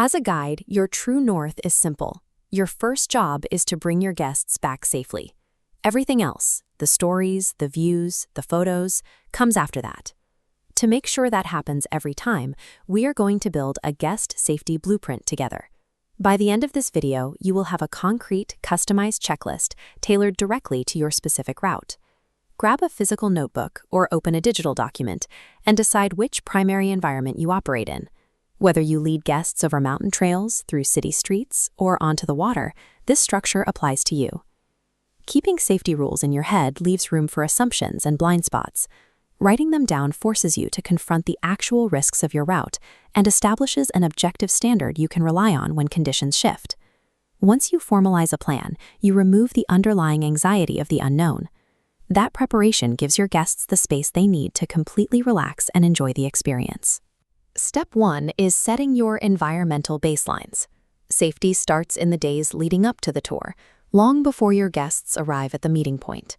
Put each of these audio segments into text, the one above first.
As a guide, your true north is simple. Your first job is to bring your guests back safely. Everything else, the stories, the views, the photos, comes after that. To make sure that happens every time, we are going to build a guest safety blueprint together. By the end of this video, you will have a concrete, customized checklist tailored directly to your specific route. Grab a physical notebook or open a digital document and decide which primary environment you operate in. Whether you lead guests over mountain trails, through city streets, or onto the water, this structure applies to you. Keeping safety rules in your head leaves room for assumptions and blind spots. Writing them down forces you to confront the actual risks of your route and establishes an objective standard you can rely on when conditions shift. Once you formalize a plan, you remove the underlying anxiety of the unknown. That preparation gives your guests the space they need to completely relax and enjoy the experience. Step 1 is setting your environmental baselines. Safety starts in the days leading up to the tour, long before your guests arrive at the meeting point.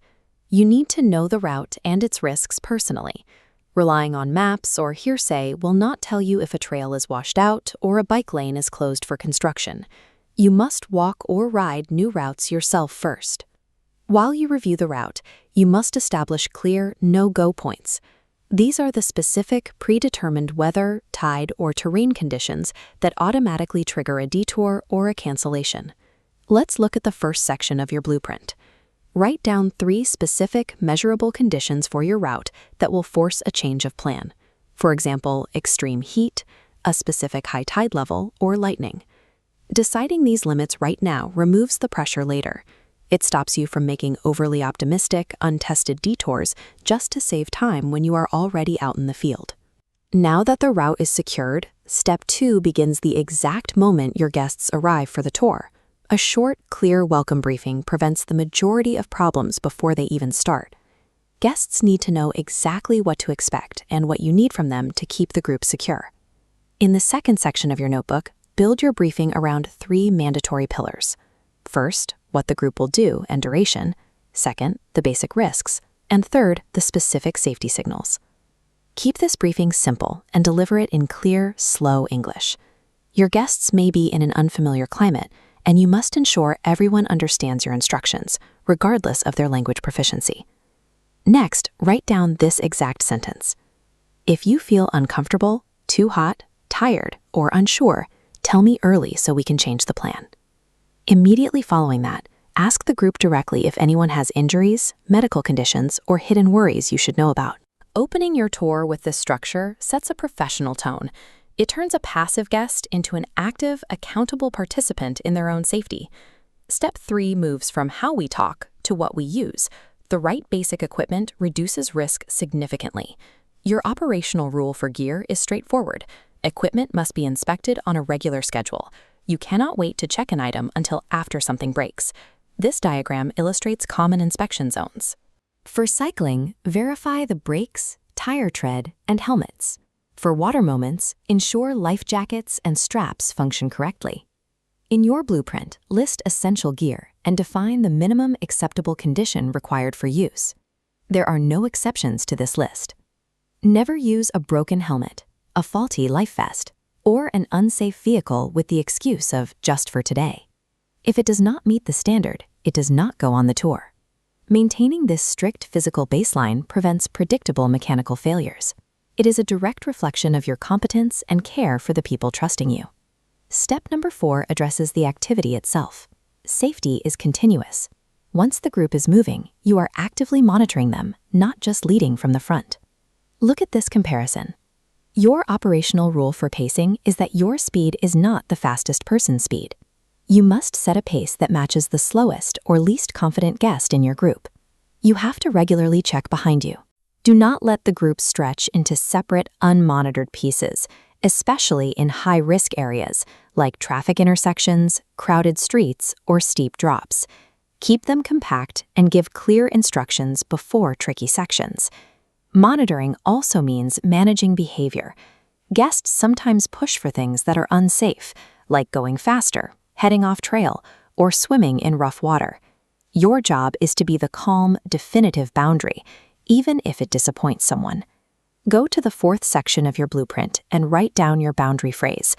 You need to know the route and its risks personally. Relying on maps or hearsay will not tell you if a trail is washed out or a bike lane is closed for construction. You must walk or ride new routes yourself first. While you review the route, you must establish clear no-go points. These are the specific, predetermined weather, tide, or terrain conditions that automatically trigger a detour or a cancellation. Let's look at the first section of your blueprint. Write down 3 specific, measurable conditions for your route that will force a change of plan. For example, extreme heat, a specific high tide level, or lightning. Deciding these limits right now removes the pressure later. It stops you from making overly optimistic, untested detours just to save time when you are already out in the field. Now that the route is secured, step 2 begins the exact moment your guests arrive for the tour. A short, clear welcome briefing prevents the majority of problems before they even start. Guests need to know exactly what to expect and what you need from them to keep the group secure. In the second section of your notebook, build your briefing around 3 mandatory pillars. First, what the group will do and duration. Second, the basic risks. And third, the specific safety signals. Keep this briefing simple and deliver it in clear, slow English. Your guests may be in an unfamiliar climate, and you must ensure everyone understands your instructions, regardless of their language proficiency. Next, write down this exact sentence. If you feel uncomfortable, too hot, tired, or unsure, tell me early so we can change the plan. Immediately following that, ask the group directly if anyone has injuries, medical conditions, or hidden worries you should know about. Opening your tour with this structure sets a professional tone. It turns a passive guest into an active, accountable participant in their own safety. Step 3 moves from how we talk to what we use. The right basic equipment reduces risk significantly. Your operational rule for gear is straightforward. Equipment must be inspected on a regular schedule. You cannot wait to check an item until after something breaks. This diagram illustrates common inspection zones. For cycling, verify the brakes, tire tread, and helmets. For water moments, ensure life jackets and straps function correctly. In your blueprint, list essential gear and define the minimum acceptable condition required for use. There are no exceptions to this list. Never use a broken helmet, a faulty life vest, or an unsafe vehicle with the excuse of just for today. If it does not meet the standard, it does not go on the tour. Maintaining this strict physical baseline prevents predictable mechanical failures. It is a direct reflection of your competence and care for the people trusting you. Step number 4 addresses the activity itself. Safety is continuous. Once the group is moving, you are actively monitoring them, not just leading from the front. Look at this comparison. Your operational rule for pacing is that your speed is not the fastest person's speed. You must set a pace that matches the slowest or least confident guest in your group. You have to regularly check behind you. Do not let the group stretch into separate, unmonitored pieces, especially in high-risk areas like traffic intersections, crowded streets, or steep drops. Keep them compact and give clear instructions before tricky sections. Monitoring also means managing behavior. Guests sometimes push for things that are unsafe, like going faster, heading off trail, or swimming in rough water. Your job is to be the calm, definitive boundary, even if it disappoints someone. Go to the 4th section of your blueprint and write down your boundary phrase.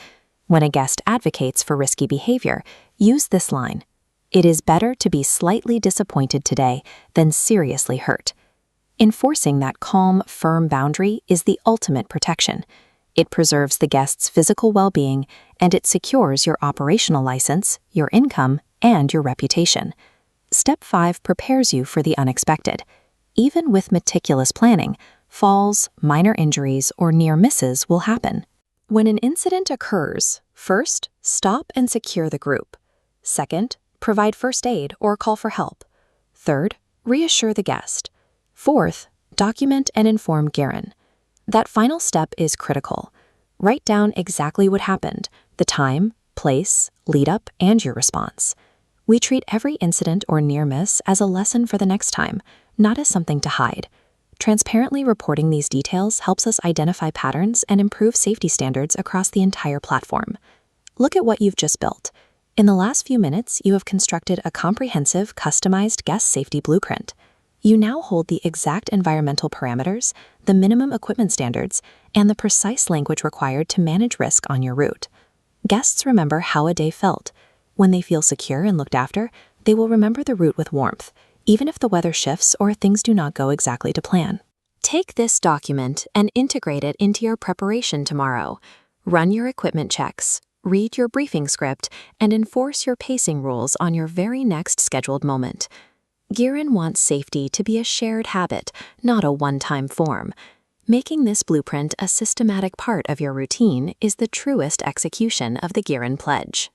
When a guest advocates for risky behavior, use this line: "It is better to be slightly disappointed today than seriously hurt." Enforcing that calm, firm boundary is the ultimate protection. It preserves the guest's physical well-being, and it secures your operational license, your income, and your reputation. Step 5 prepares you for the unexpected. Even with meticulous planning, falls, minor injuries, or near misses will happen. When an incident occurs, first, stop and secure the group. Second, provide first aid or call for help. Third, reassure the guest. Fourth, document and inform Girin. That final step is critical. Write down exactly what happened, the time, place, lead-up, and your response. We treat every incident or near miss as a lesson for the next time, not as something to hide. Transparently reporting these details helps us identify patterns and improve safety standards across the entire platform. Look at what you've just built. In the last few minutes, you have constructed a comprehensive, customized guest safety blueprint. You now hold the exact environmental parameters, the minimum equipment standards, and the precise language required to manage risk on your route. Guests remember how a day felt. When they feel secure and looked after, they will remember the route with warmth, even if the weather shifts or things do not go exactly to plan. Take this document and integrate it into your preparation tomorrow. Run your equipment checks, read your briefing script, and enforce your pacing rules on your very next scheduled moment. Girin wants safety to be a shared habit, not a one-time form. Making this blueprint a systematic part of your routine is the truest execution of the Girin Pledge.